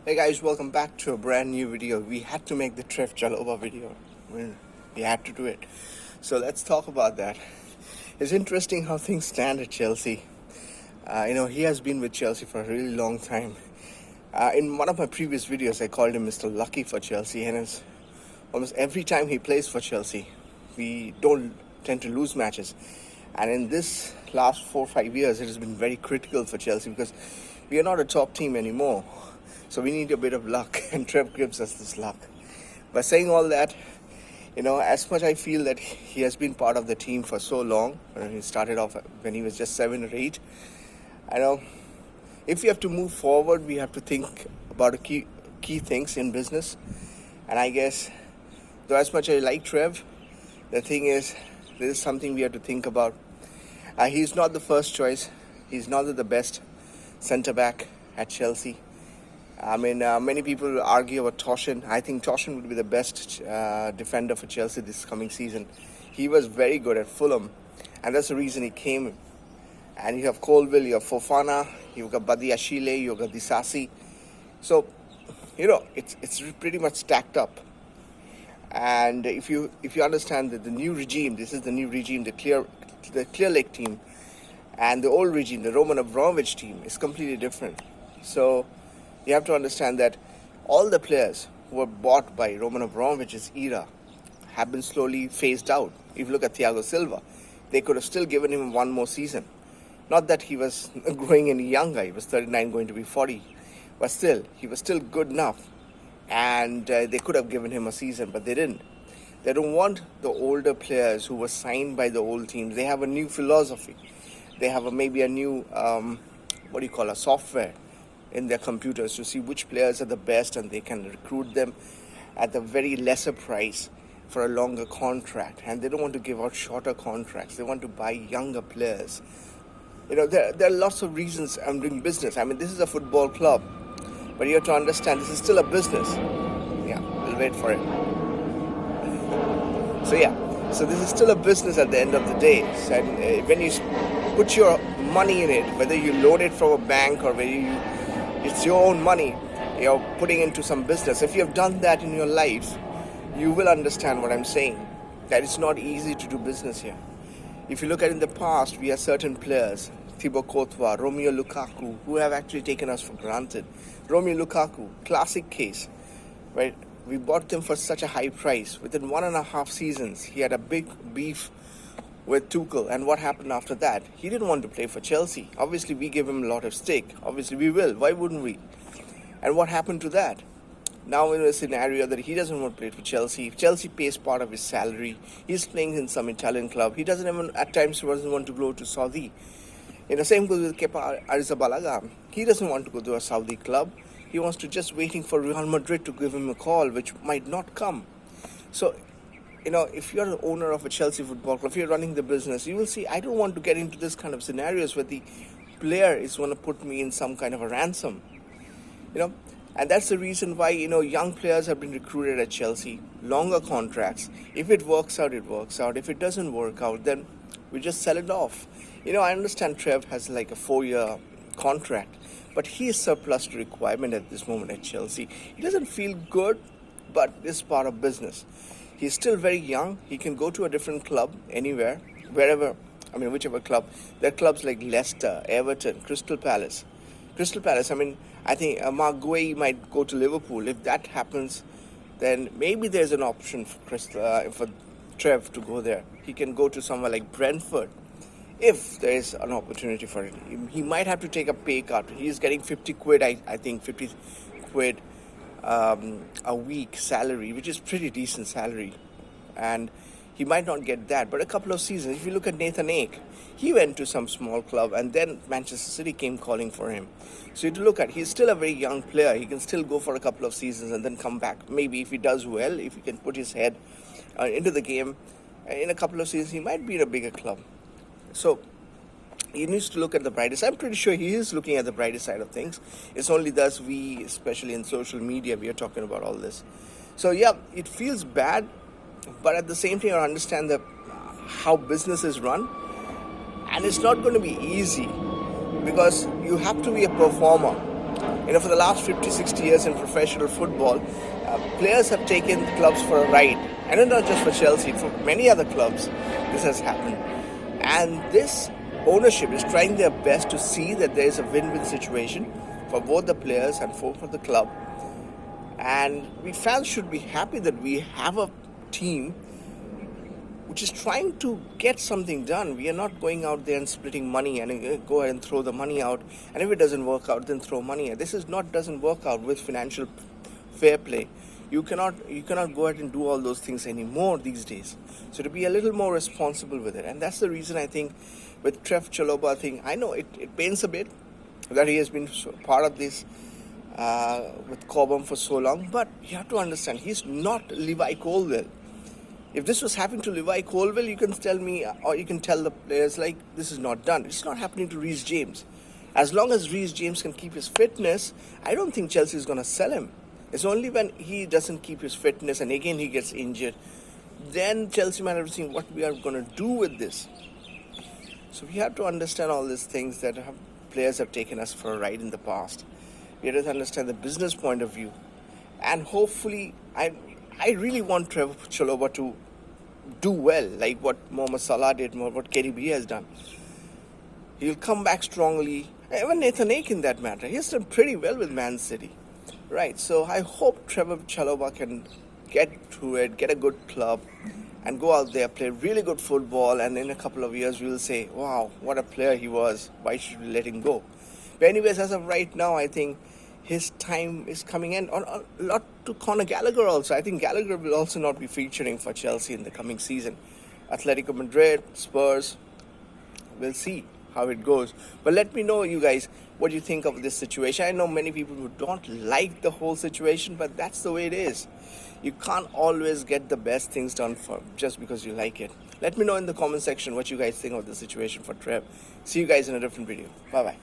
Hey guys, welcome back to a brand new video. We had to make the Trevor Chalobah video. We had to do it. So let's talk about that. It's interesting how things stand at Chelsea. He has been with Chelsea for a really long time. In one of my previous videos, I called him Mr. Lucky for Chelsea, and it's almost every time he plays for Chelsea, we don't tend to lose matches. And in this last 4 or 5 years, it has been very critical for Chelsea because we are not a top team anymore. So we need a bit of luck, and Trev gives us this luck. By saying all that, as much I feel that he has been part of the team for so long, he started off when he was just 7 or 8. I know if we have to move forward, we have to think about the key things in business. And I guess, though as much as I like Trev, the thing is, this is something we have to think about. He's not the first choice. He's not the best centre-back at Chelsea. Many people argue about Toshin. I think Toshin would be the best defender for Chelsea this coming season. He was very good at Fulham, and that's the reason he came. And you have Colville, you have Fofana, you've got Badiashile, you've got Disasi. So, it's pretty much stacked up. And if you understand that the new regime, this is the new regime, the Clear Lake team, and the old regime, the Roman Abramovich team, is completely different. So you have to understand that all the players who were bought by Roman Abramovich's era have been slowly phased out. If you look at Thiago Silva, they could have still given him one more season. Not that he was growing any younger, he was 39 going to be 40. But still, he was still good enough. And they could have given him a season, but they didn't. They don't want the older players who were signed by the old teams. They have a new philosophy. They have maybe a new, a software in their computers to see which players are the best, and they can recruit them at a very lesser price for a longer contract. And they don't want to give out shorter contracts. They want to buy younger players. There are lots of reasons I'm doing business. This is a football club, but you have to understand this is still a business. Yeah, we'll wait for it. So this is still a business at the end of the day. And when you put your money in it, whether you loan it from a bank or whether it's your own money you're putting into some business. If you have done that in your life, you will understand what I'm saying. That it's not easy to do business here. If you look at in the past, we have certain players, Thibaut Courtois, Romeo Lukaku, who have actually taken us for granted. Romeo Lukaku, classic case, right? We bought them for such a high price. Within 1.5 seasons, he had a big beef with Tuchel, and what happened after that? He didn't want to play for Chelsea. Obviously, we gave him a lot of stake. Obviously, we will. Why wouldn't we? And what happened to that? Now in a scenario that he doesn't want to play for Chelsea, if Chelsea pays part of his salary, he's playing in some Italian club. He doesn't even, at times, doesn't want to go to Saudi. The same goes with Kepa Arrizabalaga. He doesn't want to go to a Saudi club. He wants to just waiting for Real Madrid to give him a call, which might not come. So, if you're the owner of a Chelsea football club, if you're running the business, you will see, I don't want to get into this kind of scenarios where the player is going to put me in some kind of a ransom. And that's the reason why, young players have been recruited at Chelsea, longer contracts. If it works out, it works out. If it doesn't work out, then we just sell it off. I understand Trev has like a 4-year contract, but he is surplus to requirement at this moment at Chelsea. He doesn't feel good, but it's part of business. He's still very young. He can go to a different club anywhere, whichever club. There are clubs like Leicester, Everton, Crystal Palace. I think Mark Guay might go to Liverpool. If that happens, then maybe there's an option for Trev to go there. He can go to somewhere like Brentford if there is an opportunity for it. He might have to take a pay cut. He's getting 50 quid, I think 50 quid a week salary, which is pretty decent salary. And he might not get that, but a couple of seasons. If you look at Nathan Ake, he went to some small club and then Manchester City came calling for him. So you have to look at, he's still a very young player. He can still go for a couple of seasons and then come back. Maybe if he does well, if he can put his head into the game, in a couple of seasons, he might be in a bigger club. So he needs to look at the brighter side. I'm pretty sure he is looking at the brighter side of things. It's only thus we, especially in social media, we are talking about all this. So yeah, it feels bad, but at the same time, I understand how business is run. And it's not going to be easy because you have to be a performer. For the last 50, 60 years in professional football, players have taken clubs for a ride. And not just for Chelsea, for many other clubs, this has happened. And this ownership is trying their best to see that there is a win-win situation for both the players and for the club. And we fans should be happy that we have a team which is trying to get something done. We are not going out there and splitting money and go ahead and throw the money out. And if it doesn't work out, then throw money out. Doesn't work out with financial fair play. You cannot go ahead and do all those things anymore these days. So to be a little more responsible with it. And that's the reason I think with Trevor Chalobah thing, I know it pains a bit that he has been part of this with Cobham for so long. But you have to understand, he's not Levi Colwill. If this was happening to Levi Colwill, you can tell me, or you can tell the players, like, this is not done. It's not happening to Reece James. As long as Reece James can keep his fitness, I don't think Chelsea is going to sell him. It's only when he doesn't keep his fitness and again he gets injured, then Chelsea might have seen what we are going to do with this. So we have to understand all these things that players have taken us for a ride in the past. We have to understand the business point of view. And hopefully, I really want Trevor Chalobah to do well, like what Mohamed Salah did, what KDB has done. He'll come back strongly. Even Nathan Ake in that matter. He's done pretty well with Man City. Right, so I hope Trevor Chalobah can get through it, get a good club, and go out there, play really good football, and in a couple of years we'll say, wow, what a player he was. Why should we let him go? But anyways, as of right now, I think his time is coming in. A lot to Conor Gallagher also. I think Gallagher will also not be featuring for Chelsea in the coming season. Atletico Madrid, Spurs, we'll see how it goes. But let me know, you guys, what you think of this situation. I know many people who don't like the whole situation, but that's the way it is. You can't always get the best things done for just because you like it. Let me know in the comment section what you guys think of the situation for Trev. See you guys in a different video. Bye-bye.